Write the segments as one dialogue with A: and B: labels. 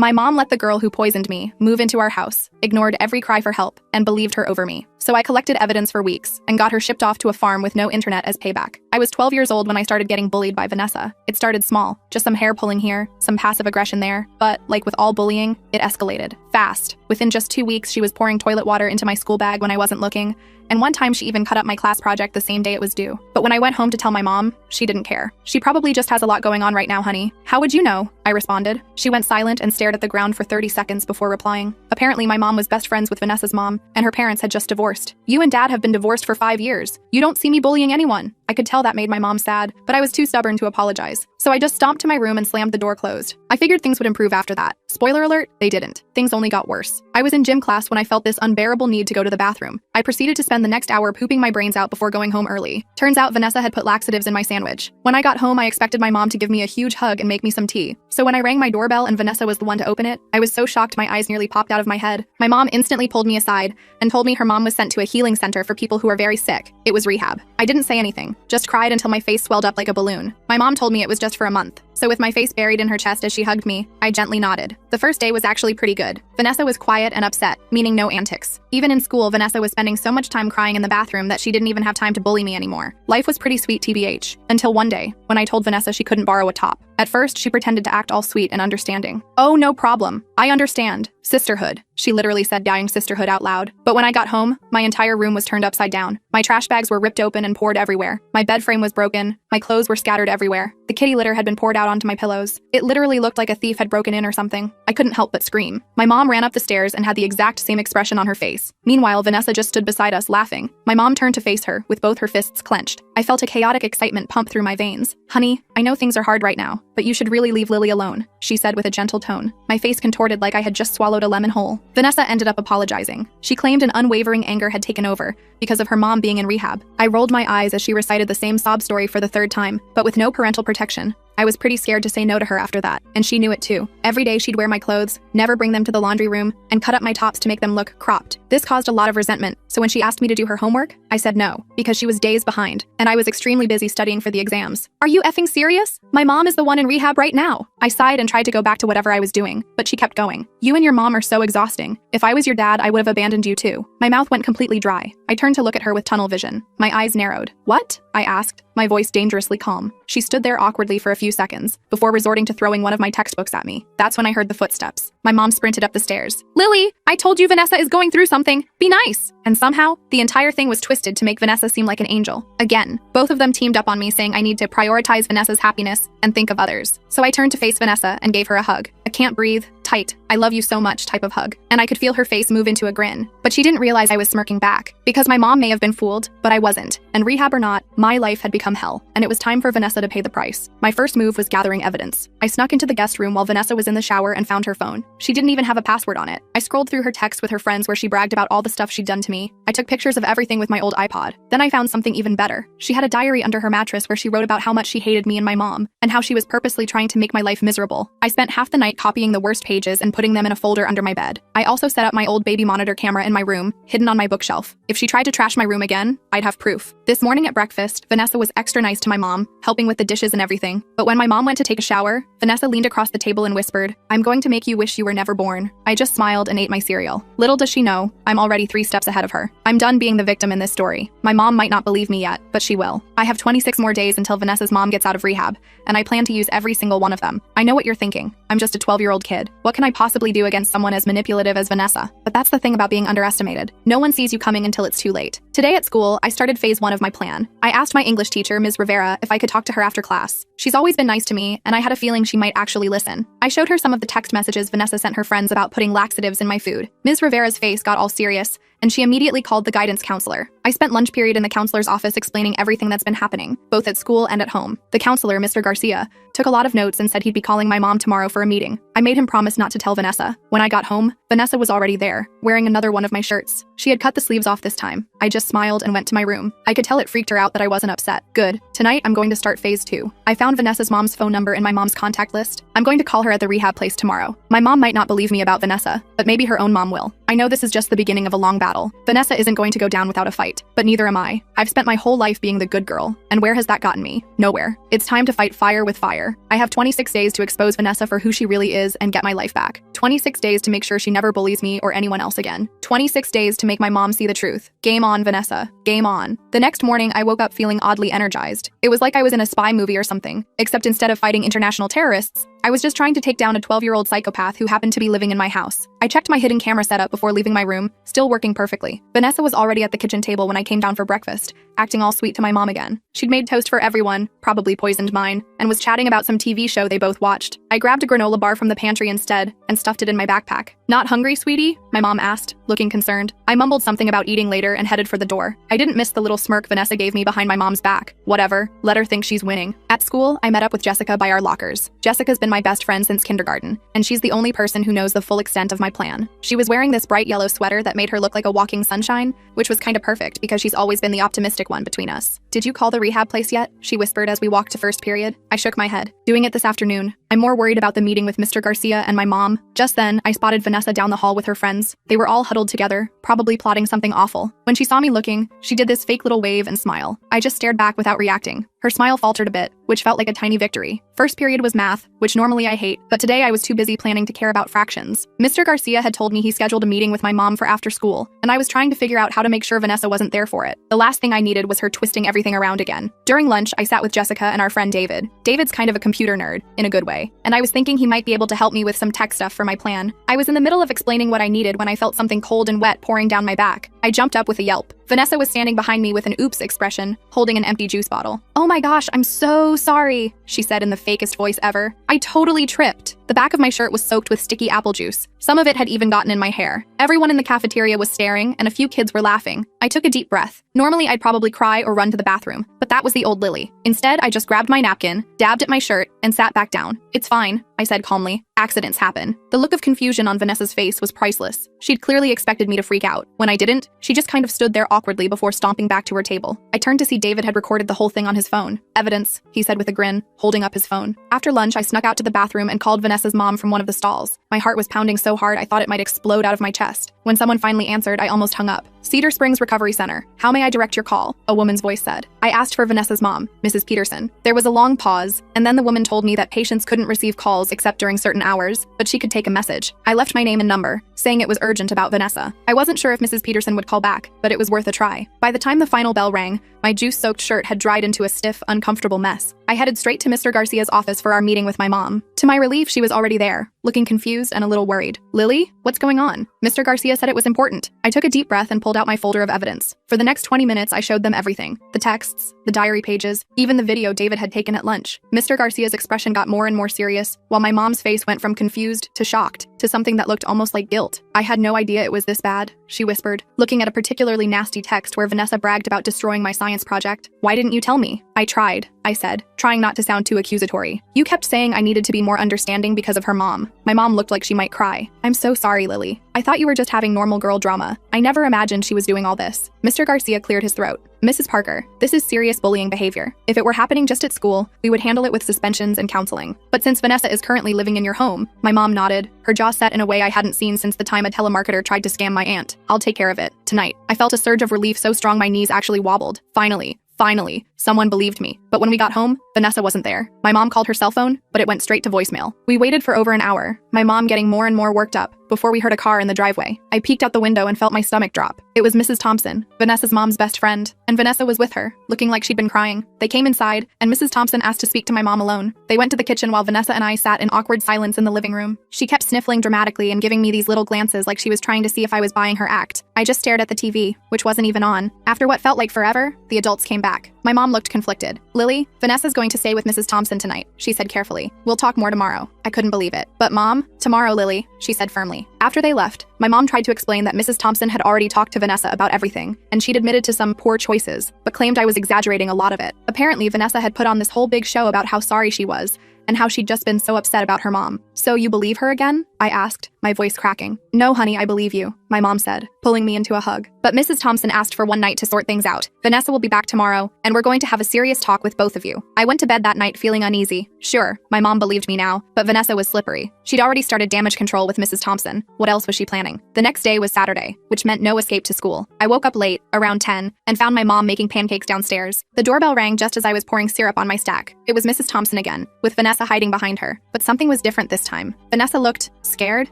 A: My mom let the girl who poisoned me move into our house, ignored every cry for help, and believed her over me. So I collected evidence for weeks and got her shipped off to a farm with no internet as payback. I was 12 years old when I started getting bullied by Vanessa. It started small, just some hair pulling here, some passive aggression there, but like with all bullying, it escalated. Fast. Within just 2 weeks, she was pouring toilet water into my school bag when I wasn't looking, and one time she even cut up my class project the same day it was due. But when I went home to tell my mom, she didn't care. She probably just has a lot going on right now, honey. How would you know? I responded. She went silent and stared at the ground for 30 seconds before replying. Apparently, my mom was best friends with Vanessa's mom, and her parents had just divorced. You and dad have been divorced for 5 years. You don't see me bullying anyone. I could tell that made my mom sad, but I was too stubborn to apologize. So I just stomped to my room and slammed the door closed. I figured things would improve after that. Spoiler alert, they didn't. Things only got worse. I was in gym class when I felt this unbearable need to go to the bathroom. I proceeded to spend the next hour pooping my brains out before going home early. Turns out Vanessa had put laxatives in my sandwich. When I got home, I expected my mom to give me a huge hug and make me some tea. So when I rang my doorbell and Vanessa was the one to open it, I was so shocked my eyes nearly popped out of my head. My mom instantly pulled me aside and told me her mom was sent to a healing center for people who are very sick. It was rehab. I didn't say anything, just cried until my face swelled up like a balloon. My mom told me it was just for a month. So with my face buried in her chest as she hugged me, I gently nodded. The first day was actually pretty good. Vanessa was quiet and upset, meaning no antics. Even in school, Vanessa was spending so much time crying in the bathroom that she didn't even have time to bully me anymore. Life was pretty sweet TBH, until one day, when I told Vanessa she couldn't borrow a top. At first, she pretended to act all sweet and understanding. Oh, no problem. I understand. Sisterhood. She literally said dying sisterhood out loud. But when I got home, my entire room was turned upside down. My trash bags were ripped open and poured everywhere. My bed frame was broken. My clothes were scattered everywhere. The kitty litter had been poured out onto my pillows. It literally looked like a thief had broken in or something. I couldn't help but scream. My mom ran up the stairs and had the exact same expression on her face. Meanwhile, Vanessa just stood beside us, laughing. My mom turned to face her, with both her fists clenched. I felt a chaotic excitement pump through my veins. Honey, I know things are hard right now, but you should really leave Lily alone, she said with a gentle tone. My face contorted like I had just swallowed a lemon whole. Vanessa ended up apologizing. She claimed an unwavering anger had taken over because of her mom being in rehab. I rolled my eyes as she recited the same sob story for the third time, but with no parental protection. I was pretty scared to say no to her after that, and she knew it too. Every day she'd wear my clothes, never bring them to the laundry room, and cut up my tops to make them look cropped. This caused a lot of resentment, so when she asked me to do her homework, I said no, because she was days behind, and I was extremely busy studying for the exams. Are you effing serious? My mom is the one in rehab right now. I sighed and tried to go back to whatever I was doing, but she kept going. You and your mom are so exhausting. If I was your dad, I would have abandoned you too. My mouth went completely dry. I turned to look at her with tunnel vision. My eyes narrowed. What? I asked, my voice dangerously calm. She stood there awkwardly for a few seconds, before resorting to throwing one of my textbooks at me. That's when I heard the footsteps. My mom sprinted up the stairs. Lily, I told you Vanessa is going through something. Be nice. And somehow, the entire thing was twisted to make Vanessa seem like an angel. Again, both of them teamed up on me saying I need to prioritize Vanessa's happiness and think of others. So I turned to face Vanessa and gave her a hug. A can't breathe, tight, I love you so much type of hug. And I could feel her face move into a grin. But she didn't realize I was smirking back. Because my mom may have been fooled, but I wasn't. And rehab or not, my life had become hell. And it was time for Vanessa to pay the price. My first move was gathering evidence. I snuck into the guest room while Vanessa was in the shower and found her phone. She didn't even have a password on it. I scrolled through her texts with her friends where she bragged about all the stuff she'd done to me. I took pictures of everything with my old iPod. Then I found something even better. She had a diary under her mattress where she wrote about how much she hated me and my mom, and how she was purposely trying to make my life miserable. I spent half the night copying the worst pages and putting them in a folder under my bed. I also set up my old baby monitor camera in my room, hidden on my bookshelf. If she tried to trash my room again, I'd have proof. This morning at breakfast, Vanessa was extra nice to my mom, helping with the dishes and everything. But when my mom went to take a shower, Vanessa leaned across the table and whispered, "I'm going to make you wish you were never born." I just smiled and ate my cereal. Little does she know, I'm already 3 steps ahead of her. I'm done being the victim in this story. My mom might not believe me yet, but she will. I have 26 more days until Vanessa's mom gets out of rehab, and I plan to use every single one of them. I know what you're thinking. I'm just a 12-year-old kid. What can I possibly do against someone as manipulative as Vanessa? But that's the thing about being underestimated. No one sees you coming until it's too late. Today at school, I started phase 1 of my plan. I asked my English teacher, Ms. Rivera, if I could talk to her after class. She's always been nice to me, and I had a feeling she might actually listen. I showed her some of the text messages Vanessa sent her friends about putting laxatives in my food. Ms. Rivera's face got all serious, and she immediately called the guidance counselor. I spent lunch period in the counselor's office explaining everything that's been happening, both at school and at home. The counselor, Mr. Garcia, took a lot of notes and said he'd be calling my mom tomorrow for a meeting. I made him promise not to tell Vanessa. When I got home, Vanessa was already there, wearing another one of my shirts. She had cut the sleeves off this time. I just smiled and went to my room. I could tell it freaked her out that I wasn't upset. Good. Tonight, I'm going to start phase 2. I found Vanessa's mom's phone number in my mom's contact list. I'm going to call her at the rehab place tomorrow. My mom might not believe me about Vanessa, but maybe her own mom will. I know this is just the beginning of a long battle. battle. Vanessa isn't going to go down without a fight, but neither am I. I've spent my whole life being the good girl, and where has that gotten me? Nowhere. It's time to fight fire with fire. I have 26 days to expose Vanessa for who she really is and get my life back. 26 days to make sure she never bullies me or anyone else again. 26 days to make my mom see the truth. Game on, Vanessa. Game on. The next morning, I woke up feeling oddly energized. It was like I was in a spy movie or something, except instead of fighting international terrorists, I was just trying to take down a 12-year-old psychopath who happened to be living in my house. I checked my hidden camera setup before leaving my room, still working perfectly. Vanessa was already at the kitchen table when I came down for breakfast, acting all sweet to my mom again. She'd made toast for everyone, probably poisoned mine, and was chatting about some TV show they both watched. I grabbed a granola bar from the pantry instead and stuffed it in my backpack. "Not hungry, sweetie?" my mom asked, looking concerned. I mumbled something about eating later and headed for the door. I didn't miss the little smirk Vanessa gave me behind my mom's back. Whatever, let her think she's winning. At school, I met up with Jessica by our lockers. Jessica's been my best friend since kindergarten, and she's the only person who knows the full extent of my plan. She was wearing this bright yellow sweater that made her look like a walking sunshine, which was kinda perfect because she's always been the optimistic one between us. "Did you call the rehab place yet?" she whispered as we walked to first period. I shook my head. "Doing it this afternoon. I'm more worried about the meeting with Mr. Garcia and my mom." Just then, I spotted Vanessa down the hall with her friends. They were all huddled together, probably plotting something awful. When she saw me looking, she did this fake little wave and smile. I just stared back without reacting. Her smile faltered a bit, which felt like a tiny victory. First period was math, which normally I hate, but today I was too busy planning to care about fractions. Mr. Garcia had told me he scheduled a meeting with my mom for after school, and I was trying to figure out how to make sure Vanessa wasn't there for it. The last thing I needed was her twisting everything around again. During lunch, I sat with Jessica and our friend David. David's kind of a computer nerd, in a good way, and I was thinking he might be able to help me with some tech stuff for my plan. I was in the middle of explaining what I needed when I felt something cold and wet pouring down my back. I jumped up with a yelp. Vanessa was standing behind me with an oops expression, holding an empty juice bottle. "Oh my gosh, I'm so sorry," she said in the fakest voice ever. "I totally tripped." The back of my shirt was soaked with sticky apple juice. Some of it had even gotten in my hair. Everyone in the cafeteria was staring, and a few kids were laughing. I took a deep breath. Normally, I'd probably cry or run to the bathroom, but that was the old Lily. Instead, I just grabbed my napkin, dabbed at my shirt, and sat back down. "It's fine," I said calmly. "Accidents happen." The look of confusion on Vanessa's face was priceless. She'd clearly expected me to freak out. When I didn't, she just kind of stood there awkwardly before stomping back to her table. I turned to see David had recorded the whole thing on his phone. "Evidence," he said with a grin, holding up his phone. After lunch, I snuck out to the bathroom and called Vanessa's mom from one of the stalls. My heart was pounding so hard I thought it might explode out of my chest. When someone finally answered, I almost hung up. "Cedar Springs Recovery Center. How may I direct your call?" a woman's voice said. I asked for Vanessa's mom, Mrs. Peterson. There was a long pause, and then the woman told me that patients couldn't receive calls except during certain hours, but she could take a message. I left my name and number, saying it was urgent about Vanessa. I wasn't sure if Mrs. Peterson would call back, but it was worth a try. By the time the final bell rang, my juice-soaked shirt had dried into a stiff, uncomfortable mess. I headed straight to Mr. Garcia's office for our meeting with my mom. To my relief, she was already there, looking confused and a little worried. "Lily, what's going on?" Mr. Garcia said it was important. I took a deep breath and pulled out my folder of evidence. For the next 20 minutes, I showed them everything. The texts, the diary pages, even the video David had taken at lunch. Mr. Garcia's expression got more and more serious, while my mom's face went from confused to shocked, to something that looked almost like guilt. "I had no idea it was this bad," she whispered, looking at a particularly nasty text where Vanessa bragged about destroying my science project. "Why didn't you tell me?" "I tried," I said, trying not to sound too accusatory. "You kept saying I needed to be more understanding because of her mom." My mom looked like she might cry. "I'm so sorry, Lily. I thought you were just having normal girl drama. I never imagined she was doing all this." Mr. Garcia cleared his throat. "Mrs. Parker, this is serious bullying behavior. If it were happening just at school, we would handle it with suspensions and counseling. But since Vanessa is currently living in your home," my mom nodded, her jaw set in a way I hadn't seen since the time a telemarketer tried to scam my aunt. "I'll take care of it. Tonight." I felt a surge of relief so strong my knees actually wobbled. Finally, someone believed me. But when we got home, Vanessa wasn't there. My mom called her cell phone, but it went straight to voicemail. We waited for over an hour, my mom getting more and more worked up, before we heard a car in the driveway. I peeked out the window and felt my stomach drop. It was Mrs. Thompson, Vanessa's mom's best friend, and Vanessa was with her, looking like she'd been crying. They came inside, and Mrs. Thompson asked to speak to my mom alone. They went to the kitchen while Vanessa and I sat in awkward silence in the living room. She kept sniffling dramatically and giving me these little glances like she was trying to see if I was buying her act. I just stared at the TV, which wasn't even on. After what felt like forever, the adults came back. My mom looked conflicted. "Lily, Vanessa's going to stay with Mrs. Thompson tonight," she said carefully. "We'll talk more tomorrow." I couldn't believe it. "But Mom, tomorrow, Lily," she said firmly. After they left, my mom tried to explain that Mrs. Thompson had already talked to Vanessa about everything, and she'd admitted to some poor choices, but claimed I was exaggerating a lot of it. Apparently, Vanessa had put on this whole big show about how sorry she was, and how she'd just been so upset about her mom. So you believe her again? I asked, my voice cracking. No, honey, I believe you, my mom said, pulling me into a hug. But Mrs. Thompson asked for one night to sort things out. Vanessa will be back tomorrow, and we're going to have a serious talk with both of you. I went to bed that night feeling uneasy. Sure, my mom believed me now, but Vanessa was slippery. She'd already started damage control with Mrs. Thompson. What else was she planning? The next day was Saturday, which meant no escape to school. I woke up late, around 10, and found my mom making pancakes downstairs. The doorbell rang just as I was pouring syrup on my stack. It was Mrs. Thompson again, with Vanessa hiding behind her. But something was different this time. Vanessa looked scared.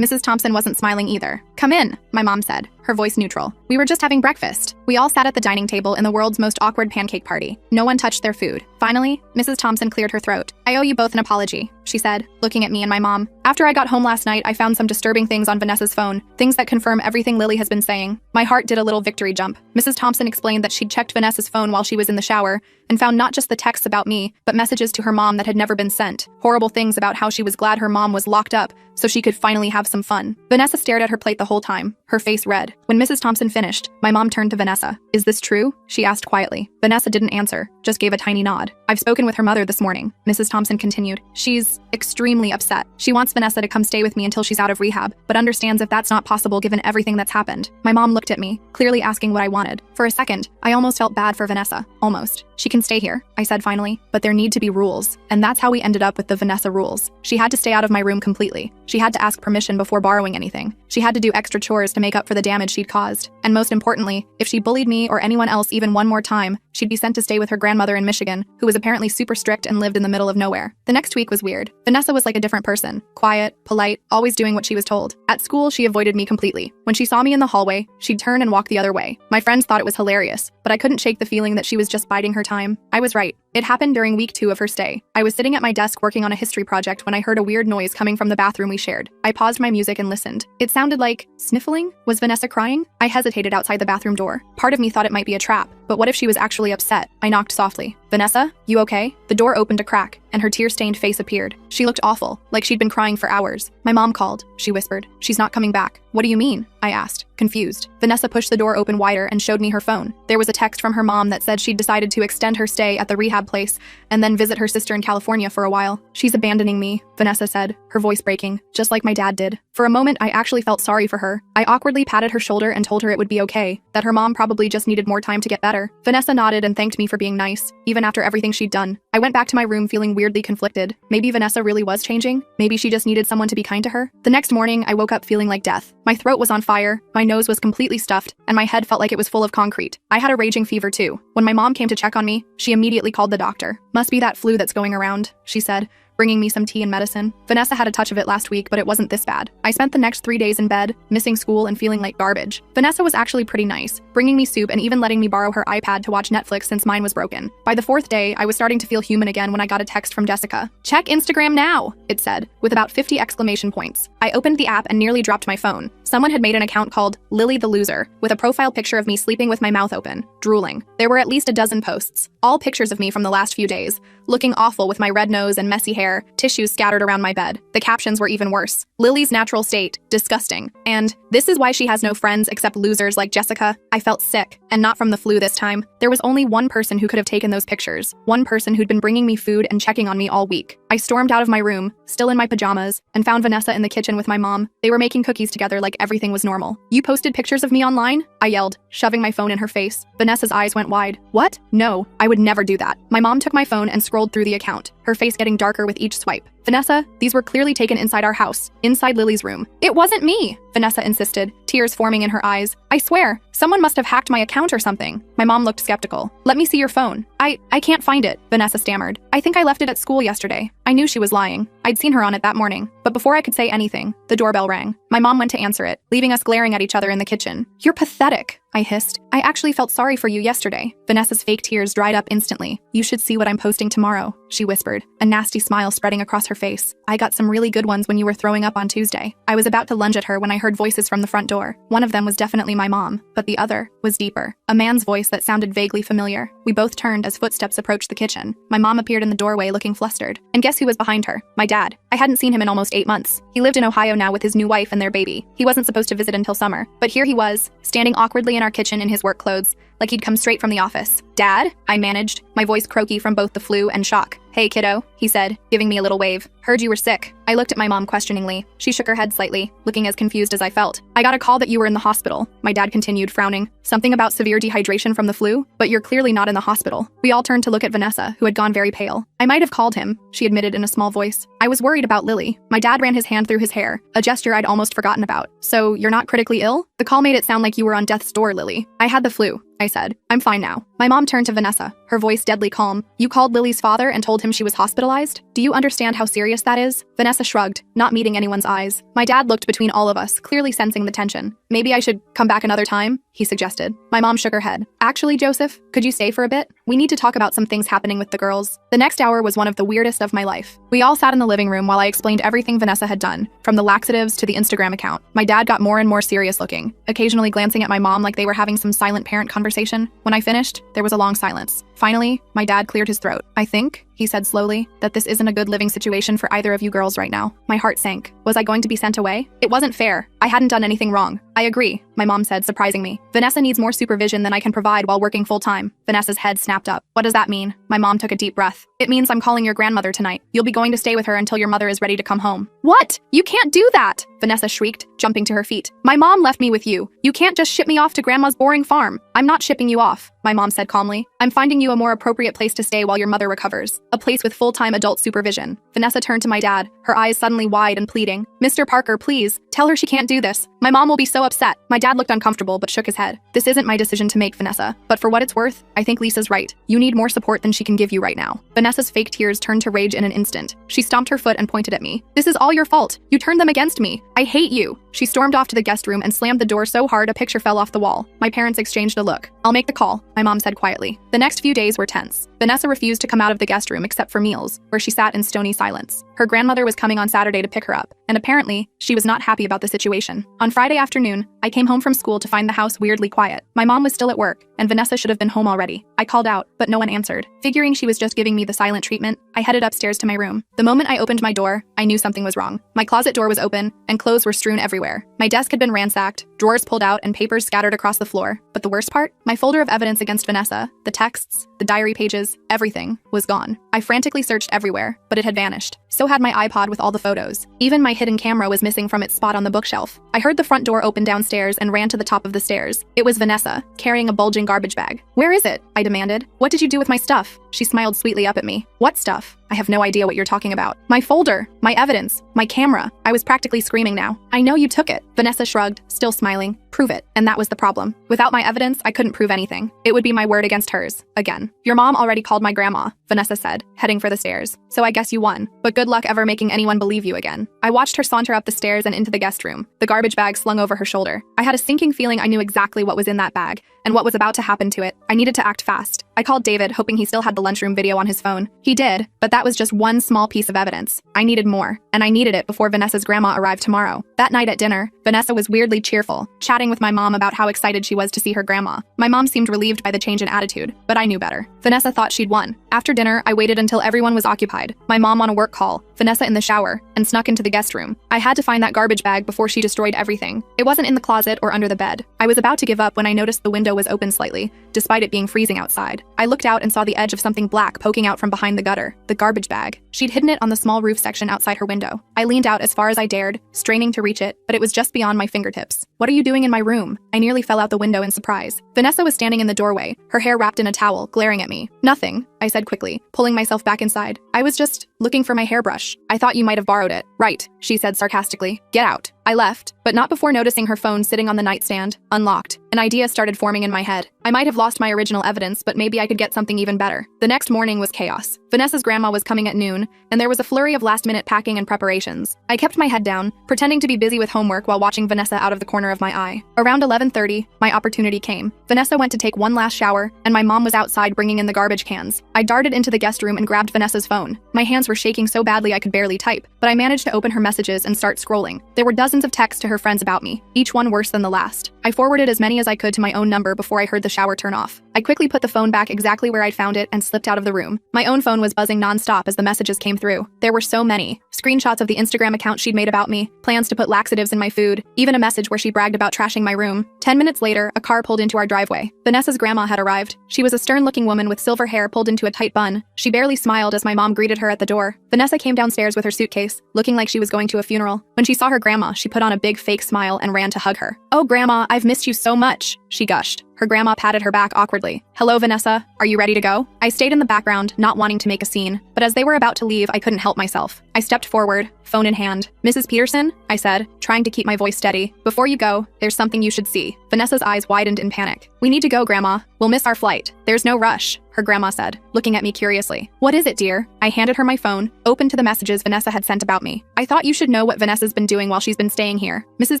A: Mrs. Thompson wasn't smiling either. Come in, my mom said, her voice neutral. We were just having breakfast. We all sat at the dining table in the world's most awkward pancake party. No one touched their food. Finally, Mrs. Thompson cleared her throat. I owe you both an apology, she said, looking at me and my mom. After I got home last night, I found some disturbing things on Vanessa's phone, things that confirm everything Lily has been saying. My heart did a little victory jump. Mrs. Thompson explained that she'd checked Vanessa's phone while she was in the shower and found not just the texts about me, but messages to her mom that had never been sent. Horrible things about how she was glad her mom was locked up so she could finally have some fun. Vanessa stared at her plate the whole time, her face red. When Mrs. Thompson finished, my mom turned to Vanessa. Is this true? She asked quietly. Vanessa didn't answer, just gave a tiny nod. I've spoken with her mother this morning, Mrs. Thompson continued. She's extremely upset. She wants Vanessa to come stay with me until she's out of rehab, but understands if that's not possible given everything that's happened. My mom looked at me, clearly asking what I wanted. For a second, I almost felt bad for Vanessa. Almost. She can stay here, I said finally, but there need to be rules. And that's how we ended up with the Vanessa rules. She had to stay out of my room completely. She had to ask permission before borrowing anything. She had to do extra chores to make up for the damage she'd caused. And most importantly, if she bullied me or anyone else even one more time, she'd be sent to stay with her grandmother in Michigan, who was apparently super strict and lived in the middle of nowhere. The next week was weird. Vanessa was like a different person. Quiet, polite, always doing what she was told. At school, she avoided me completely. When she saw me in the hallway, she'd turn and walk the other way. My friends thought it was hilarious, but I couldn't shake the feeling that she was just biding her time. I was right. It happened during week 2 of her stay. I was sitting at my desk working on a history project when I heard a weird noise coming from the bathroom we shared. I paused my music and listened. It sounded like sniffling? Was Vanessa crying? I hesitated outside the bathroom door. Part of me thought it might be a trap, but what if she was actually upset? I knocked softly. Vanessa, you okay? The door opened a crack, and her tear-stained face appeared. She looked awful, like she'd been crying for hours. My mom called, she whispered. She's not coming back. What do you mean? I asked, confused. Vanessa pushed the door open wider and showed me her phone. There was a text from her mom that said she'd decided to extend her stay at the rehab place and then visit her sister in California for a while. She's abandoning me, Vanessa said, her voice breaking, just like my dad did. For a moment, I actually felt sorry for her. I awkwardly patted her shoulder and told her it would be okay, that her mom probably just needed more time to get better. Vanessa nodded and thanked me for being nice, even after everything she'd done. I went back to my room feeling weirdly conflicted. Maybe Vanessa really was changing. Maybe she just needed someone to be kind to her. The next morning, I woke up feeling like death. My throat was on fire, my nose was completely stuffed, and my head felt like it was full of concrete. I had a raging fever too. When my mom came to check on me, she immediately called the doctor. Must be that flu that's going around, she said, bringing me some tea and medicine. Vanessa had a touch of it last week, but it wasn't this bad. I spent the next 3 days in bed, missing school and feeling like garbage. Vanessa was actually pretty nice, bringing me soup and even letting me borrow her iPad to watch Netflix since mine was broken. By the 4th day, I was starting to feel human again when I got a text from Jessica. Check Instagram now, it said, with about 50 exclamation points. I opened the app and nearly dropped my phone. Someone had made an account called Lily the Loser, with a profile picture of me sleeping with my mouth open, drooling. There were at least a dozen posts, all pictures of me from the last few days, looking awful with my red nose and messy hair, tissues scattered around my bed. The captions were even worse. Lily's natural state, disgusting. And this is why she has no friends except losers like Jessica. I felt sick, and not from the flu this time. There was only one person who could have taken those pictures, one person who'd been bringing me food and checking on me all week. I stormed out of my room, still in my pajamas, and found Vanessa in the kitchen with my mom. They were making cookies together like everything was normal. You posted pictures of me online? I yelled, shoving my phone in her face. Vanessa's eyes went wide. What? No, I would never do that. My mom took my phone and scrolled through the account, her face getting darker with each swipe. Vanessa, these were clearly taken inside our house, inside Lily's room. It wasn't me, Vanessa insisted, tears forming in her eyes. I swear, someone must have hacked my account or something. My mom looked skeptical. Let me see your phone. I can't find it, Vanessa stammered. I think I left it at school yesterday. I knew she was lying. I'd seen her on it that morning. But before I could say anything, the doorbell rang. My mom went to answer it, leaving us glaring at each other in the kitchen. You're pathetic, I hissed. I actually felt sorry for you yesterday. Vanessa's fake tears dried up instantly. You should see what I'm posting tomorrow, she whispered, a nasty smile spreading across her face. I got some really good ones when you were throwing up on Tuesday. I was about to lunge at her when I heard voices from the front door. One of them was definitely my mom, but the other was deeper. A man's voice that sounded vaguely familiar. We both turned as footsteps approached the kitchen. My mom appeared in the doorway looking flustered. And guess who was behind her? My dad. I hadn't seen him in almost 8 months. He lived in Ohio now with his new wife and their baby. He wasn't supposed to visit until summer, but here he was, standing awkwardly in our kitchen in his work clothes, like he'd come straight from the office. "Dad?" I managed, my voice croaky from both the flu and shock. "Hey, kiddo," he said, giving me a little wave. "Heard you were sick." I looked at my mom questioningly. She shook her head slightly, looking as confused as I felt. "I got a call that you were in the hospital," my dad continued, frowning. "Something about severe dehydration from the flu? But you're clearly not in the hospital." We all turned to look at Vanessa, who had gone very pale. "I might have called him," she admitted in a small voice. "I was worried about Lily." My dad ran his hand through his hair, a gesture I'd almost forgotten about. "So, you're not critically ill? The call made it sound like you were on death's door, Lily." "I had the flu," I said. "I'm fine now." My mom turned to Vanessa, her voice deadly calm. "You called Lily's father and told him she was hospitalized? Do you understand how serious that is?" Vanessa shrugged, not meeting anyone's eyes. My dad looked between all of us, clearly sensing the tension. "Maybe I should come back another time?" he suggested. My mom shook her head. "Actually, Joseph, could you stay for a bit? We need to talk about some things happening with the girls." The next hour was one of the weirdest of my life. We all sat in the living room while I explained everything Vanessa had done, from the laxatives to the Instagram account. My dad got more and more serious looking, occasionally glancing at my mom like they were having some silent parent conversation. When I finished, there was a long silence. Finally, my dad cleared his throat. "I think," he said slowly, "that this isn't a good living situation for either of you girls right now." My heart sank. Was I going to be sent away? It wasn't fair. I hadn't done anything wrong. "I agree," my mom said, surprising me. "Vanessa needs more supervision than I can provide while working full-time." Vanessa's head snapped up. "What does that mean?" My mom took a deep breath. "It means I'm calling your grandmother tonight. You'll be going to stay with her until your mother is ready to come home." "What? You can't do that!" Vanessa shrieked, jumping to her feet. "My mom left me with you. You can't just ship me off to Grandma's boring farm." "I'm not shipping you off," my mom said calmly. "I'm finding you a more appropriate place to stay while your mother recovers. A place with full-time adult supervision." Vanessa turned to my dad, her eyes suddenly wide and pleading. "Mr. Parker, please, tell her she can't do this. My mom will be so upset." My dad looked uncomfortable but shook his head. "This isn't my decision to make, Vanessa. But for what it's worth, I think Lisa's right. You need more support than she can give you right now." Vanessa's fake tears turned to rage in an instant. She stomped her foot and pointed at me. "This is all your fault. You turned them against me. I hate you." She stormed off to the guest room and slammed the door so hard a picture fell off the wall. My parents exchanged a look. "I'll make the call," my mom said quietly. The next few days were tense. Vanessa refused to come out of the guest room except for meals, where she sat in stony silence. Her grandmother was coming on Saturday to pick her up, and apparently, she was not happy about the situation. On Friday afternoon, I came home from school to find the house weirdly quiet. My mom was still at work, and Vanessa should have been home already. I called out, but no one answered. Figuring she was just giving me the silent treatment, I headed upstairs to my room. The moment I opened my door, I knew something was wrong. My closet door was open, and clothes were strewn everywhere. My desk had been ransacked, drawers pulled out, and papers scattered across the floor. But the worst part? My folder of evidence against Vanessa, the texts, the diary pages, everything was gone. I frantically searched everywhere, but it had vanished. So had my iPod with all the photos. Even my hidden camera was missing from its spot on the bookshelf. I heard the front door open downstairs and ran to the top of the stairs. It was Vanessa, carrying a bulging garbage bag. "Where is it?" I demanded. "What did you do with my stuff?" She smiled sweetly up at me. "What stuff?" "I have no idea what you're talking about." "My folder, my evidence, my camera." I was practically screaming now. "I know you took it." Vanessa shrugged, still smiling. "Prove it." And that was the problem. Without my evidence, I couldn't prove anything. It would be my word against hers, again. "Your mom already called my grandma," Vanessa said, heading for the stairs. "So I guess you won. But good luck ever making anyone believe you again." I watched her saunter up the stairs and into the guest room, the garbage bag slung over her shoulder. I had a sinking feeling I knew exactly what was in that bag, and what was about to happen to it. I needed to act fast. I called David, hoping he still had the lunchroom video on his phone. He did, but that was just one small piece of evidence. I needed more, and I needed it before Vanessa's grandma arrived tomorrow. That night at dinner, Vanessa was weirdly cheerful, chatting with my mom about how excited she was to see her grandma. My mom seemed relieved by the change in attitude, but I knew better. Vanessa thought she'd won. After dinner, I waited until everyone was occupied. My mom on a work call, Vanessa in the shower, and snuck into the guest room. I had to find that garbage bag before she destroyed everything. It wasn't in the closet or under the bed. I was about to give up when I noticed the window was open slightly, despite it being freezing outside. I looked out and saw the edge of something black poking out from behind the gutter, the garbage bag. She'd hidden it on the small roof section outside her window. I leaned out as far as I dared, straining to reach it, but it was just beyond my fingertips. "What are you doing in my room?" I nearly fell out the window in surprise. Vanessa was standing in the doorway, her hair wrapped in a towel, glaring at me. "Nothing," I said quickly, pulling myself back inside. "I was just looking for my hairbrush. I thought you might have borrowed it." "Right," she said sarcastically. "Get out." I left, but not before noticing her phone sitting on the nightstand, unlocked. An idea started forming in my head. I might have lost my original evidence, but maybe I could get something even better. The next morning was chaos. Vanessa's grandma was coming at noon, and there was a flurry of last-minute packing and preparations. I kept my head down, pretending to be busy with homework while watching Vanessa out of the corner of my eye. Around 11:30, my opportunity came. Vanessa went to take one last shower, and my mom was outside bringing in the garbage cans. I darted into the guest room and grabbed Vanessa's phone. My hands were shaking so badly I could barely type, but I managed to open her messages and start scrolling. There were dozens dozens of texts to her friends about me, each one worse than the last. I forwarded as many as I could to my own number before I heard the shower turn off. I quickly put the phone back exactly where I'd found it and slipped out of the room. My own phone was buzzing nonstop as the messages came through. There were so many. Screenshots of the Instagram account she'd made about me, plans to put laxatives in my food, even a message where she bragged about trashing my room. 10 minutes later, a car pulled into our driveway. Vanessa's grandma had arrived. She was a stern-looking woman with silver hair pulled into a tight bun. She barely smiled as my mom greeted her at the door. Vanessa came downstairs with her suitcase, looking like she was going to a funeral. When she saw her grandma, she put on a big fake smile and ran to hug her. "Oh, Grandma, I've missed you so much," she gushed. Her grandma patted her back awkwardly. "Hello, Vanessa. Are you ready to go?" I stayed in the background, not wanting to make a scene, but as they were about to leave, I couldn't help myself. I stepped forward, phone in hand. "Mrs. Peterson?" I said, trying to keep my voice steady. "Before you go, there's something you should see." Vanessa's eyes widened in panic. "We need to go, Grandma. We'll miss our flight." "There's no rush," her grandma said, looking at me curiously. "What is it, dear?" I handed her my phone, open to the messages Vanessa had sent about me. "I thought you should know what Vanessa's been doing while she's been staying here." Mrs.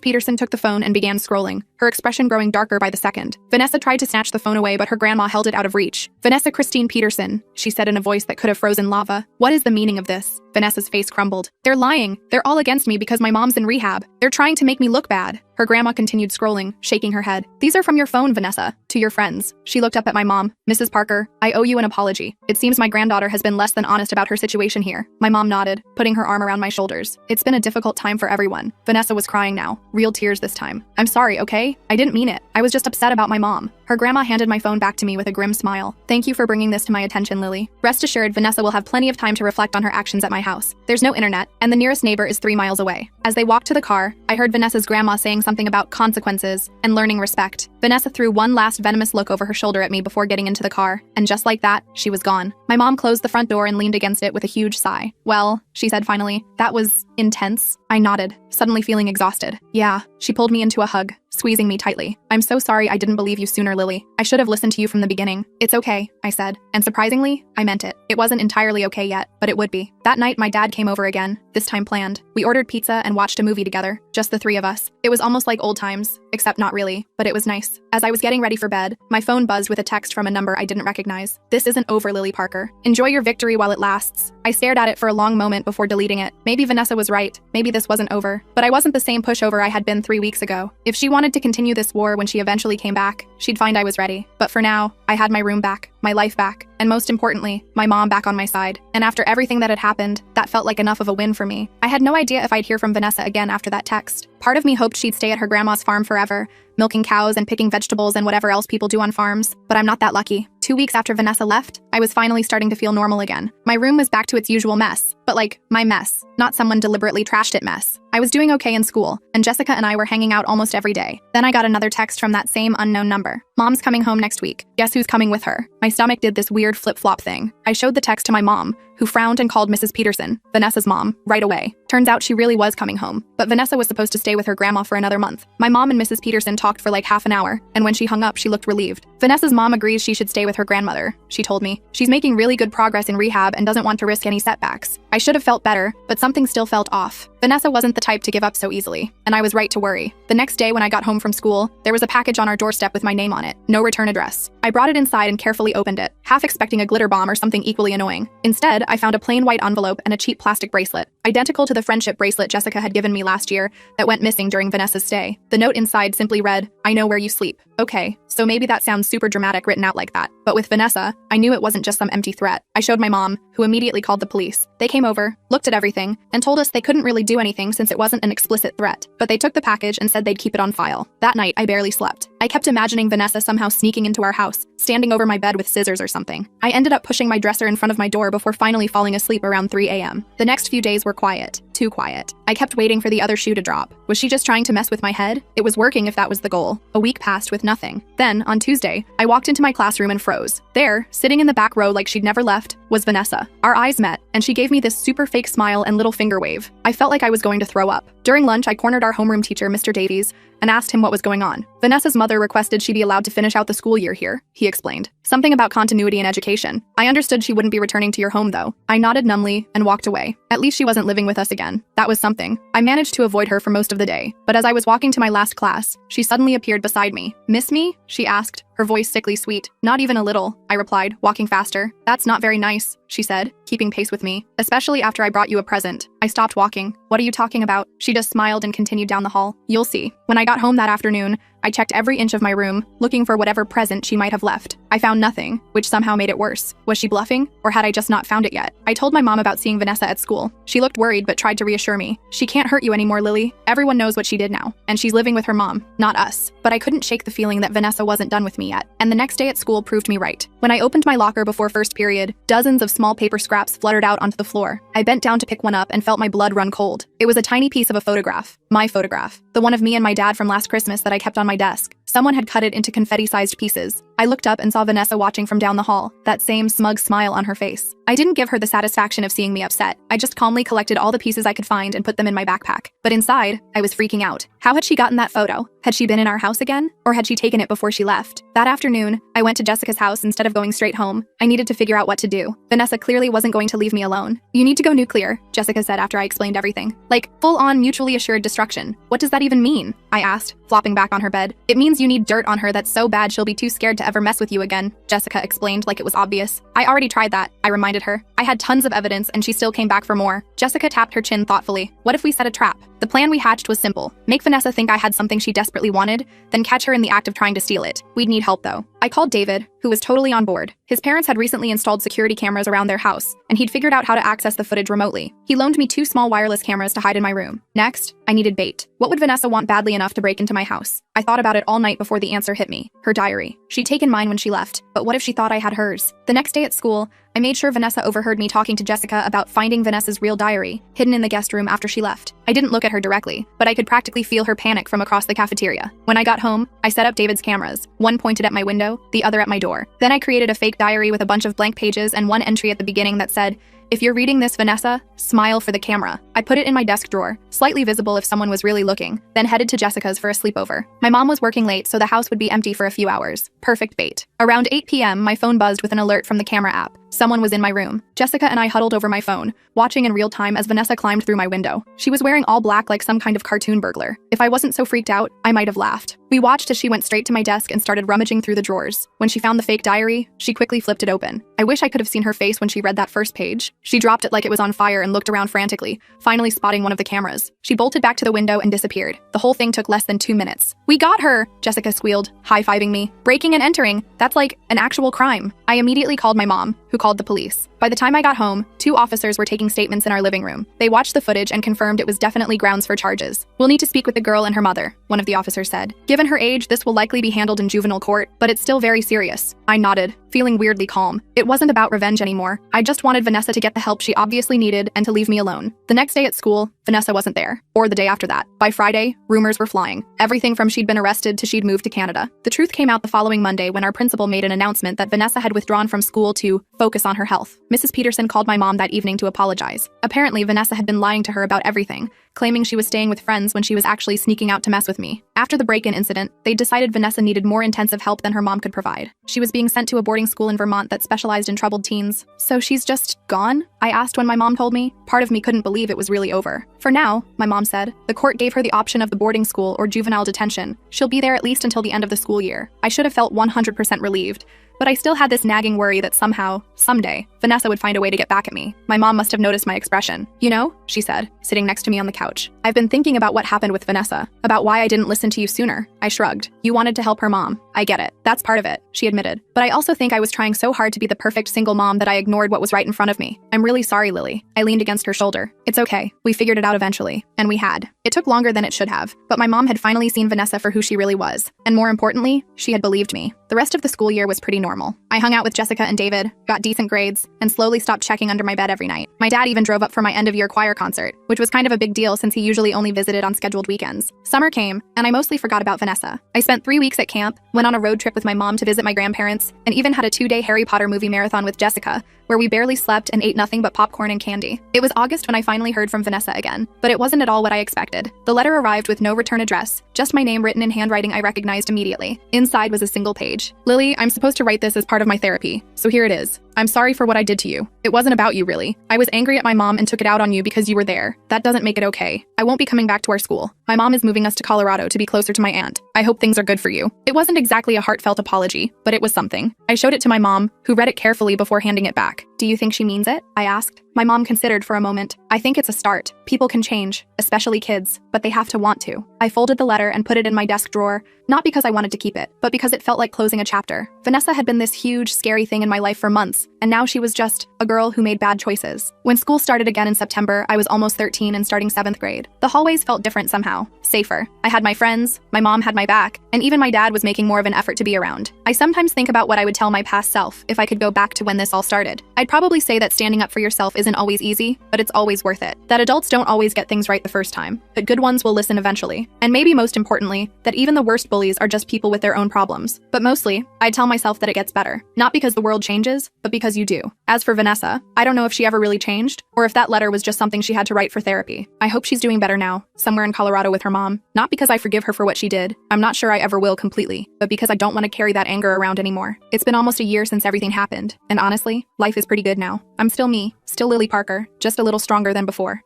A: Peterson took the phone and began scrolling, her expression growing darker by the second. Vanessa tried to snatch the phone away, but her grandma held it out of reach. "Vanessa Christine Peterson," she said in a voice that could have frozen lava. "What is the meaning of this?" Vanessa's face crumbled. "They're lying. They're all against me because my mom's in rehab. They're trying to make me look bad." Her grandma continued scrolling, shaking her head. "These are from your phone, Vanessa. To your friends." She looked up at my mom. "Mrs. Parker, I owe you an apology. It seems my granddaughter has been less than honest about her situation here." My mom nodded, putting her arm around my shoulders. "It's been a difficult time for everyone." Vanessa was crying now, real tears this time. "I'm sorry, okay? I didn't mean it. I was just upset about my mom." Her grandma handed my phone back to me with a grim smile. "Thank you for bringing this to my attention, Lily. Rest assured, Vanessa will have plenty of time to reflect on her actions at my house. There's no internet, and the nearest neighbor is 3 miles away." As they walked to the car, I heard Vanessa's grandma saying something about consequences and learning respect. Vanessa threw one last venomous look over her shoulder at me before getting into the car, and just like that, she was gone. My mom closed the front door and leaned against it with a huge sigh. "Well," she said finally, "that was intense." I nodded, suddenly feeling exhausted. "Yeah." She pulled me into a hug, squeezing me tightly. "I'm so sorry I didn't believe you sooner, Lily. I should have listened to you from the beginning." "It's okay," I said, and surprisingly, I meant it. It wasn't entirely okay yet, but it would be. That night, my dad came over again, this time planned. We ordered pizza and watched a movie together, just the 3 of us. It was almost like old times, except not really, but it was nice. As I was getting ready for bed, my phone buzzed with a text from a number I didn't recognize. "This isn't over, Lily Parker. Enjoy your victory while it lasts." I stared at it for a long moment before deleting it. Maybe Vanessa was right. Maybe this wasn't over. But I wasn't the same pushover I had been 3 weeks ago. If she wanted to continue this war when she eventually came back, she'd find I was ready. But for now, I had my room back, my life back, and most importantly, my mom back on my side. And after everything that had happened, that felt like enough of a win for me. I had no idea if I'd hear from Vanessa again after that text. Part of me hoped she'd stay at her grandma's farm forever, milking cows and picking vegetables and whatever else people do on farms, but I'm not that lucky. 2 weeks after Vanessa left, I was finally starting to feel normal again. My room was back to its usual mess, but like, my mess, not someone deliberately trashed it mess. I was doing okay in school, and Jessica and I were hanging out almost every day. Then I got another text from that same unknown number. "Mom's coming home next week. Guess who's coming with her?" My stomach did this weird flip-flop thing. I showed the text to my mom, who frowned and called Mrs. Peterson, Vanessa's mom, right away. Turns out she really was coming home, but Vanessa was supposed to stay with her grandma for another month. My mom and Mrs. Peterson talked for like half an hour, and when she hung up, she looked relieved. Vanessa's mom agrees she should stay with her grandmother, she told me. She's making really good progress in rehab and doesn't want to risk any setbacks. I should have felt better, but something still felt off. Vanessa wasn't the type to give up so easily, and I was right to worry. The next day when I got home from school, there was a package on our doorstep with my name on it, no return address. I brought it inside and carefully opened it, half expecting a glitter bomb or something equally annoying. Instead, I found a plain white envelope and a cheap plastic bracelet, identical to the friendship bracelet Jessica had given me last year that went missing during Vanessa's stay. The note inside simply read, "I know where you sleep." Okay, so maybe that sounds super dramatic written out like that. But with Vanessa, I knew it wasn't just some empty threat. I showed my mom, who immediately called the police. They came over, looked at everything, and told us they couldn't really do anything since it wasn't an explicit threat. But they took the package and said they'd keep it on file. That night, I barely slept. I kept imagining Vanessa somehow sneaking into our house, standing over my bed with scissors or something. I ended up pushing my dresser in front of my door before finally falling asleep around 3 a.m. The next few days were quiet. Too quiet. I kept waiting for the other shoe to drop. Was she just trying to mess with my head? It was working if that was the goal. A week passed with nothing. Then, on Tuesday, I walked into my classroom and froze. There, sitting in the back row like she'd never left, was Vanessa. Our eyes met, and she gave me this super fake smile and little finger wave. I felt like I was going to throw up. During lunch, I cornered our homeroom teacher, Mr. Davies, and asked him what was going on. Vanessa's mother requested she be allowed to finish out the school year here, he explained. Something about continuity in education. I understood she wouldn't be returning to your home, though. I nodded numbly and walked away. At least she wasn't living with us again. That was something. I managed to avoid her for most of the day, but as I was walking to my last class, she suddenly appeared beside me. "Miss me?" she asked, her voice sickly sweet. Not even a little, I replied, walking faster. That's not very nice, she said, keeping pace with me, especially after I brought you a present. I stopped walking. What are you talking about? She just smiled and continued down the hall. You'll see. When I got home that afternoon, I checked every inch of my room, looking for whatever present she might have left. I found nothing, which somehow made it worse. Was she bluffing, or had I just not found it yet? I told my mom about seeing Vanessa at school. She looked worried but tried to reassure me. She can't hurt you anymore, Lily. Everyone knows what she did now, and she's living with her mom, not us. But I couldn't shake the feeling that Vanessa wasn't done with me yet, and the next day at school proved me right. When I opened my locker before first period, dozens of small paper scraps fluttered out onto the floor. I bent down to pick one up and felt my blood run cold. It was a tiny piece of a photograph. My photograph. The one of me and my dad from last Christmas that I kept on my desk. Someone had cut it into confetti-sized pieces. I looked up and saw Vanessa watching from down the hall, that same smug smile on her face. I didn't give her the satisfaction of seeing me upset. I just calmly collected all the pieces I could find and put them in my backpack. But inside, I was freaking out. How had she gotten that photo? Had she been in our house again? Or had she taken it before she left? That afternoon, I went to Jessica's house instead of going straight home. I needed to figure out what to do. Vanessa clearly wasn't going to leave me alone. You need to go nuclear, Jessica said after I explained everything. Like, full-on mutually assured destruction. What does that even mean? I asked, flopping back on her bed. It means you need dirt on her that's so bad she'll be too scared to ever mess with you again, Jessica explained like it was obvious. I already tried that, I reminded her. I had tons of evidence and she still came back for more. Jessica tapped her chin thoughtfully. What if we set a trap? The plan we hatched was simple. Make Vanessa think I had something she desperately wanted, then catch her in the act of trying to steal it. We'd need help though. I called David, who was totally on board. His parents had recently installed security cameras around their house, and he'd figured out how to access the footage remotely. He loaned me 2 small wireless cameras to hide in my room. Next, I needed bait. What would Vanessa want badly enough to break into my house? I thought about it all night before the answer hit me. Her diary. She'd taken mine when she left, but what if she thought I had hers? The next day at school, I made sure Vanessa overheard me talking to Jessica about finding Vanessa's real diary, hidden in the guest room after she left. I didn't look at her directly, but I could practically feel her panic from across the cafeteria. When I got home, I set up David's cameras, one pointed at my window, the other at my door. Then I created a fake diary with a bunch of blank pages and one entry at the beginning that said, "If you're reading this, Vanessa, smile for the camera." I put it in my desk drawer, slightly visible if someone was really looking, then headed to Jessica's for a sleepover. My mom was working late, so the house would be empty for a few hours. Perfect bait. Around 8 p.m., my phone buzzed with an alert from the camera app. Someone was in my room. Jessica and I huddled over my phone, watching in real time as Vanessa climbed through my window. She was wearing all black like some kind of cartoon burglar. If I wasn't so freaked out, I might have laughed. We watched as she went straight to my desk and started rummaging through the drawers. When she found the fake diary, she quickly flipped it open. I wish I could have seen her face when she read that first page. She dropped it like it was on fire and looked around frantically, finally spotting one of the cameras. She bolted back to the window and disappeared. The whole thing took less than 2 minutes. "We got her!" Jessica squealed, high-fiving me. "Breaking and entering. That's like an actual crime." I immediately called my mom, who called the police. By the time I got home, 2 officers were taking statements in our living room. They watched the footage and confirmed it was definitely grounds for charges. "We'll need to speak with the girl and her mother," one of the officers said. "Given her age, this will likely be handled in juvenile court, but it's still very serious." I nodded, feeling weirdly calm. It wasn't about revenge anymore. I just wanted Vanessa to get the help she obviously needed and to leave me alone. The next day at school, Vanessa wasn't there. Or the day after that. By Friday, rumors were flying. Everything from she'd been arrested to she'd moved to Canada. The truth came out the following Monday when our principal made an announcement that Vanessa had withdrawn from school to focus on her health. Mrs. Peterson called my mom that evening to apologize. Apparently, Vanessa had been lying to her about everything, claiming she was staying with friends when she was actually sneaking out to mess with me. After the break-in incident, they decided Vanessa needed more intensive help than her mom could provide. She was being sent to a boarding school in Vermont that specialized in troubled teens. "So she's just gone?" I asked when my mom told me. Part of me couldn't believe it was really over. "For now," my mom said. "The court gave her the option of the boarding school or juvenile detention. She'll be there at least until the end of the school year." I should have felt 100% relieved, but I still had this nagging worry that somehow, someday, Vanessa would find a way to get back at me. My mom must have noticed my expression. "You know," she said, sitting next to me on the couch, "I've been thinking about what happened with Vanessa, about why I didn't listen to you sooner." I shrugged. "You wanted to help her mom. I get it. That's part of it," she admitted. "But I also think I was trying so hard to be the perfect single mom that I ignored what was right in front of me. I'm really sorry, Lily." I leaned against her shoulder. "It's okay. We figured it out eventually." And we had. It took longer than it should have, but my mom had finally seen Vanessa for who she really was. And more importantly, she had believed me. The rest of the school year was pretty normal. I hung out with Jessica and David, got decent grades, and slowly stopped checking under my bed every night. My dad even drove up for my end-of-year choir concert, which was kind of a big deal since he usually only visited on scheduled weekends. Summer came, and I mostly forgot about Vanessa. I spent 3 weeks at camp, went on a road trip with my mom to visit my grandparents, and even had a 2-day Harry Potter movie marathon with Jessica, where we barely slept and ate nothing but popcorn and candy. It was August when I finally heard from Vanessa again, but it wasn't at all what I expected. The letter arrived with no return address, just my name written in handwriting I recognized immediately. Inside was a single page. "Lily, I'm supposed to write this as part of my therapy, so here it is. I'm sorry for what I did to you. It wasn't about you, really. I was angry at my mom and took it out on you because you were there. That doesn't make it okay. I won't be coming back to our school. My mom is moving us to Colorado to be closer to my aunt. I hope things are good for you." It wasn't exactly exactly a heartfelt apology, but it was something. I showed it to my mom, who read it carefully before handing it back. "Do you think she means it?" I asked. My mom considered for a moment. "I think it's a start. People can change, especially kids, but they have to want to." I folded the letter and put it in my desk drawer, not because I wanted to keep it, but because it felt like closing a chapter. Vanessa had been this huge, scary thing in my life for months, and now she was just a girl who made bad choices. When school started again in September, I was almost 13 and starting 7th grade. The hallways felt different somehow, safer. I had my friends, my mom had my back, and even my dad was making more of an effort to be around. I sometimes think about what I would tell my past self if I could go back to when this all started. I'd probably say that standing up for yourself isn't always easy, but it's always worth it. That adults don't always get things right the first time, but good ones will listen eventually. And maybe most importantly, that even the worst bullies are just people with their own problems. But mostly, I'd tell myself that it gets better. Not because the world changes, but because you do. As for Vanessa, I don't know if she ever really changed, or if that letter was just something she had to write for therapy. I hope she's doing better now, somewhere in Colorado with her mom. Not because I forgive her for what she did. I'm not sure I ever will completely, but because I don't want to carry that anger around anymore. It's been almost a year since everything happened, and honestly, life is pretty good now. I'm still me, still Lily Parker, just a little stronger than before.